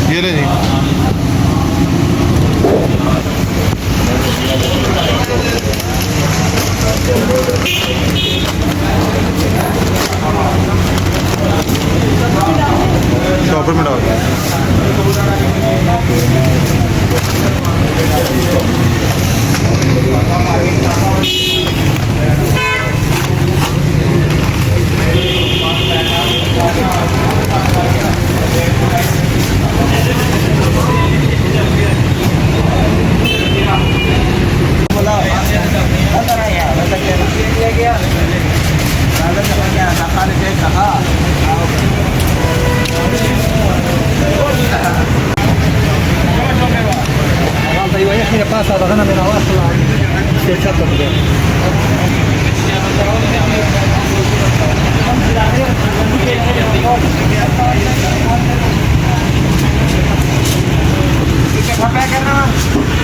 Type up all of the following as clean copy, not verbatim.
ये ले जी। शॉपर में डाल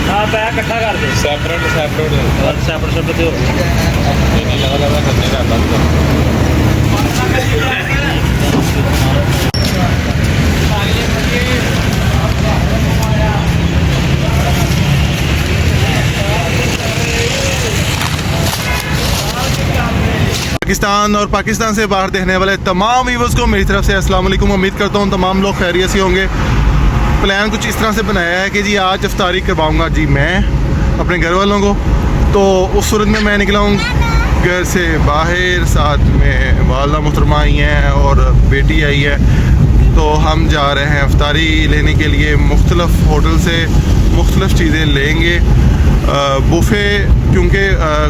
हाँ पैक इकट्ठा कर दे सेपरेट सेपरेट सेपरेट सेपरेट दो नहीं लगा लगा करने का पाकिस्तान और पाकिस्तान से बाहर देखने वाले तमाम व्यूअर्स को मेरी तरफ से अस्सलाम वालेकुम। उम्मीद करता हूँ तमाम लोग खैरियत से होंगे। प्लान कुछ इस तरह से बनाया है कि जी आज इफ्तारी करवाऊँगा जी मैं अपने घर वालों को। तो उस सूरत में मैं निकला हूँ घर से बाहर, साथ में वाला मुहतरमा आई हैं और बेटी आई है। तो हम जा रहे हैं इफ्तारी लेने के लिए। मुख्तलिफ़ होटल से मुख्तलिफ़ चीज़ें लेंगे। बुफ़े क्योंकि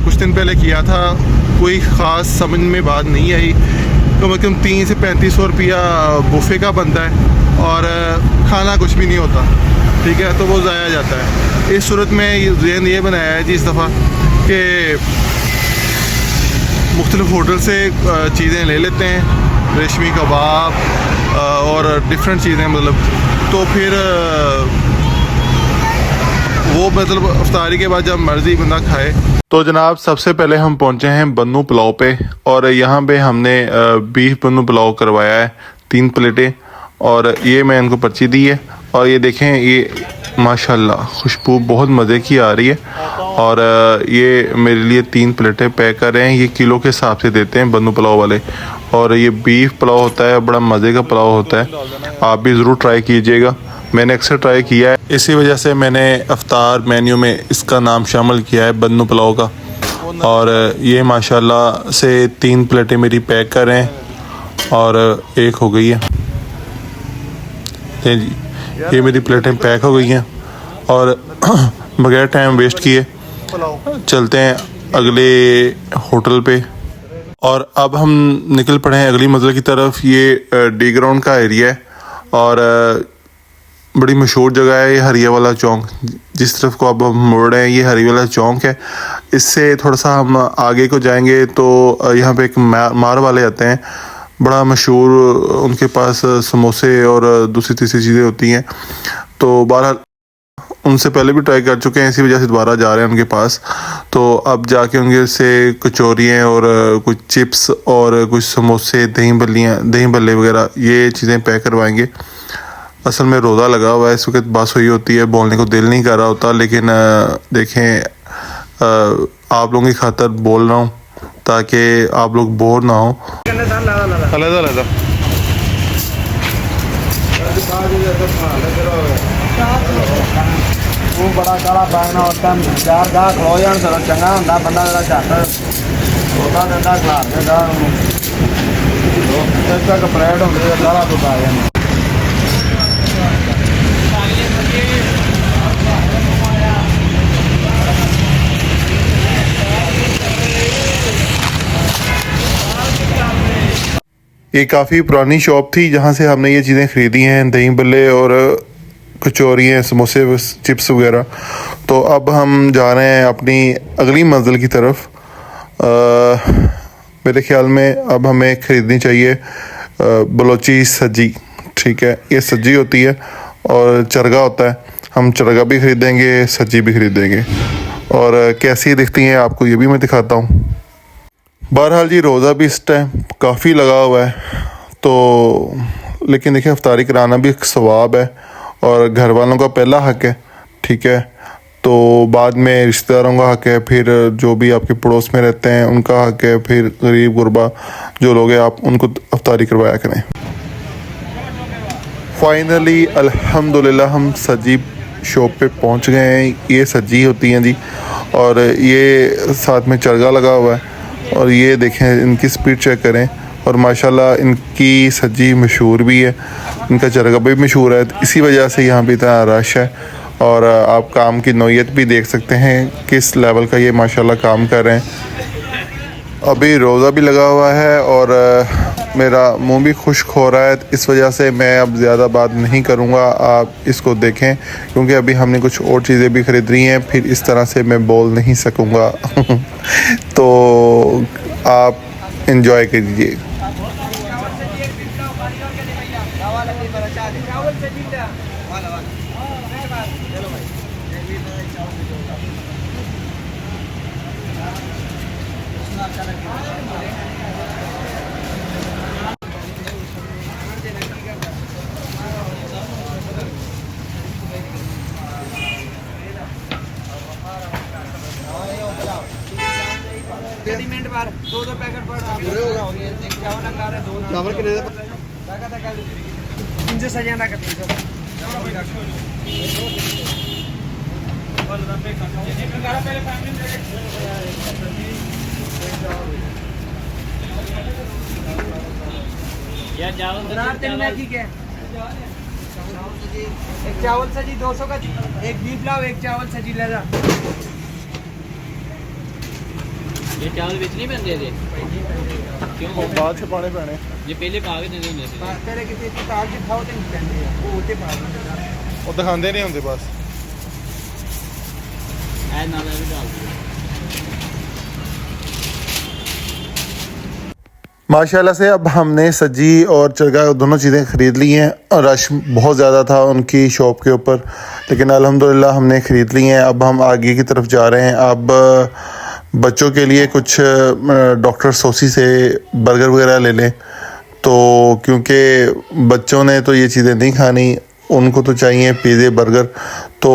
कुछ दिन पहले किया था, कोई ख़ास समझ में बात नहीं आई। कम से कम 300 से 3500 रुपया बुफ़े का बनता है और खाना कुछ भी नहीं होता, ठीक है, तो वो ज़ाया जाता है। इस सूरत में ये बनाया है जी इस दफ़ा कि मुख्तलिफ़ होटल से चीज़ें ले लेते हैं, रेशमी कबाब और डिफरेंट चीज़ें, मतलब तो फिर वो मतलब इफ्तारी के बाद जब मर्ज़ी बंदा खाए। तो जनाब सबसे पहले हम पहुंचे हैं बन्नू पुलाव पे और यहाँ पे हमने बीफ बन्नू पुलाव करवाया है 3 प्लेटें और ये मैं इनको पर्ची दी है। और ये देखें, ये माशाल्लाह खुशबू बहुत मज़े की आ रही है। और ये मेरे लिए 3 प्लेटें पैक कर रहे हैं। ये किलो के हिसाब से देते हैं बन्नू पुलाव वाले। और ये बीफ पुलाव होता है, बड़ा मज़े का पुलाव होता है, आप भी ज़रूर ट्राई कीजिएगा। मैंने अक्सर ट्राई किया है, इसी वजह से मैंने इफ्तार मेन्यू में इसका नाम शामिल किया है बन्नू पुलाव का। और ये माशाल्लाह से 3 प्लेटें मेरी पैक कर रहे हैं और एक हो गई है। जी ये मेरी प्लेटें पैक हो गई हैं और बगैर टाइम वेस्ट किए चलते हैं अगले होटल पे। और अब हम निकल पड़े हैं अगली मंजिल की तरफ। ये डी ग्राउंड का एरिया है और बड़ी मशहूर जगह है ये हरिया वाला चौक। जिस तरफ को अब हम मुड़ रहे हैं ये हरिया वाला चौक है। इससे थोड़ा सा हम आगे को जाएंगे तो यहाँ पे एक मार वाले आते हैं, बड़ा मशहूर, उनके पास समोसे और दूसरी तीसरी चीज़ें होती हैं। तो बहरहाल उनसे पहले भी ट्राई कर चुके हैं, इसी वजह से दोबारा जा रहे हैं उनके पास। तो अब जाके उनके से कचौरियाँ और कुछ चिप्स और कुछ समोसे, दही भल्ले वगैरह ये चीज़ें पैक करवाएंगे। असल में रोज़ा लगा हुआ है, इस वक्त बात हुई होती है, बोलने को दिल नहीं कर रहा होता, लेकिन देखें आप लोगों की खातर बोल रहा हूँ ताकि आप लोग बोर ना हो। अलग वो बड़ा काला पाना होता है, 4 गाह खलो जान चंगा होंदा बंदा जरा झट होता दिंदा घर के गाह एक तक परेड होंदी है, सारा कुछ आ जाए। ये काफ़ी पुरानी शॉप थी जहाँ से हमने ये चीज़ें ख़रीदी हैं, दही भल्ले और कचौरियाँ, समोसे, चिप्स वगैरह। तो अब हम जा रहे हैं अपनी अगली मंजिल की तरफ। मेरे ख्याल में अब हमें ख़रीदनी चाहिए बलोची सज्जी, ठीक है, ये सज्जी होती है और चरगा होता है। हम चरगा भी ख़रीदेंगे, सज्जी भी ख़रीदेंगे और कैसी दिखती हैं आपको ये भी मैं दिखाता हूँ। बहरहाल जी रोज़ा भी इस टाइम काफ़ी लगा हुआ है, तो लेकिन देखिए अफ्तारी कराना भी एक सवाब है और घर वालों का पहला हक़ है, ठीक है। तो बाद में रिश्तेदारों का हक़ है, फिर जो भी आपके पड़ोस में रहते हैं उनका हक़ है, फिर गरीब गुरबा जो लोग हैं आप उनको अफ्तारी करवाया करें। फाइनली अल्हम्दुलिल्लाह हम सज्जी शॉप पे पहुंच गए हैं। ये सज्जी होती हैं जी, और ये साथ में चरगा लगा हुआ है, और ये देखें इनकी स्पीड चेक करें, और माशाल्लाह इनकी सज्जी मशहूर भी है, इनका चरगा भी मशहूर है, तो इसी वजह से यहाँ पे इतना रश है। और आप काम की नौयत भी देख सकते हैं किस लेवल का ये माशाल्लाह काम कर रहे हैं। अभी रोज़ा भी लगा हुआ है और मेरा मुंह भी खुश्क हो रहा है, इस वजह से मैं अब ज़्यादा बात नहीं करूँगा, आप इसको देखें क्योंकि अभी हमने कुछ और चीज़ें भी ख़रीद रही हैं, फिर इस तरह से मैं बोल नहीं सकूँगा। तो आप इन्जॉय कीजिए। रेडीमेड बार दो पैकेट पर चावल के इनसे सजाना करते यार चावल ठीक है। एक चावल सजी 200 का, एक बीफ लाओ, एक चावल सजी ले जा। ये चावल बेच नहीं बनते थे क्यों बाद से पाने पैने ये पहले पा के देने होंगे थे तेरे किसी किताब की खाओ तो नहीं कहते वो होते पा वो दिखाते नहीं होंगे बस। ऐड ना भी डाल दिया। माशाल्लाह से अब हमने सज्जी और चरगा दोनों चीज़ें ख़रीद ली हैं, और रश बहुत ज़्यादा था उनकी शॉप के ऊपर, लेकिन अल्हम्दुलिल्लाह हमने ख़रीद ली हैं। अब हम आगे की तरफ जा रहे हैं। अब बच्चों के लिए कुछ डॉक्टर सोसी से बर्गर वगैरह ले लें, तो क्योंकि बच्चों ने तो ये चीज़ें नहीं खानी, उनको तो चाहिए पिज़्ज़े बर्गर। तो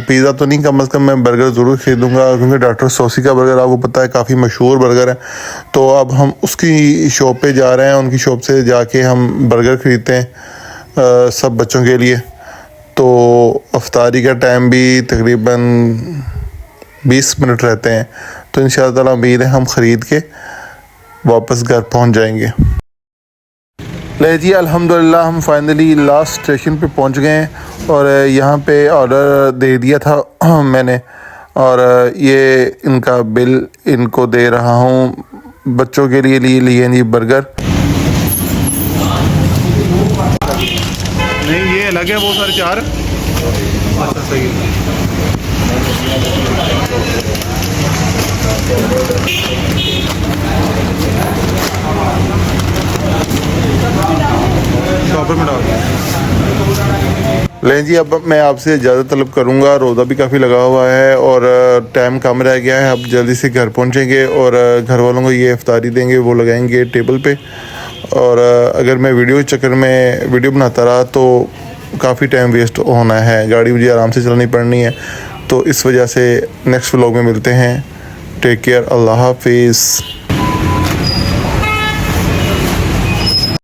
पिज़्ज़ा तो नहीं, कम से कम मैं बर्गर ज़रूर ख़रीदूँगा, क्योंकि डॉक्टर सोसी का बर्गर आपको पता है काफ़ी मशहूर बर्गर है। तो अब हम उसकी शॉप पे जा रहे हैं, उनकी शॉप से जाके हम बर्गर ख़रीदते हैं सब बच्चों के लिए। तो अफ्तारी का टाइम भी तकरीबन 20 मिनट रहते हैं, तो इंशाअल्लाह ताला उम्मीद है हम ख़रीद के वापस घर पहुंच जाएंगे। ले जी अल्हम्दुलिल्लाह हम फाइनली लास्ट स्टेशन पे पहुंच गए हैं, और यहाँ पे ऑर्डर दे दिया था मैंने, और ये इनका बिल इनको दे रहा हूँ। बच्चों के लिए लिए जी बर्गर। नहीं ये अलग है, वो सारे चार। अच्छा सही है। शॉपर में डाल लें जी। अब मैं आपसे इजाज़त तलब करूँगा, रोज़ा भी काफ़ी लगा हुआ है और टाइम कम रह गया है। अब जल्दी से घर पहुँचेंगे और घर वालों को ये इफ्तारी देंगे, वो लगाएंगे टेबल पे। और अगर मैं वीडियो के चक्कर में वीडियो बनाता रहा तो काफ़ी टाइम वेस्ट होना है, गाड़ी मुझे आराम से चलानी पड़नी है। तो इस वजह से नेक्स्ट व्लॉग में मिलते हैं। टेक केयर, अल्लाह हाफिज़।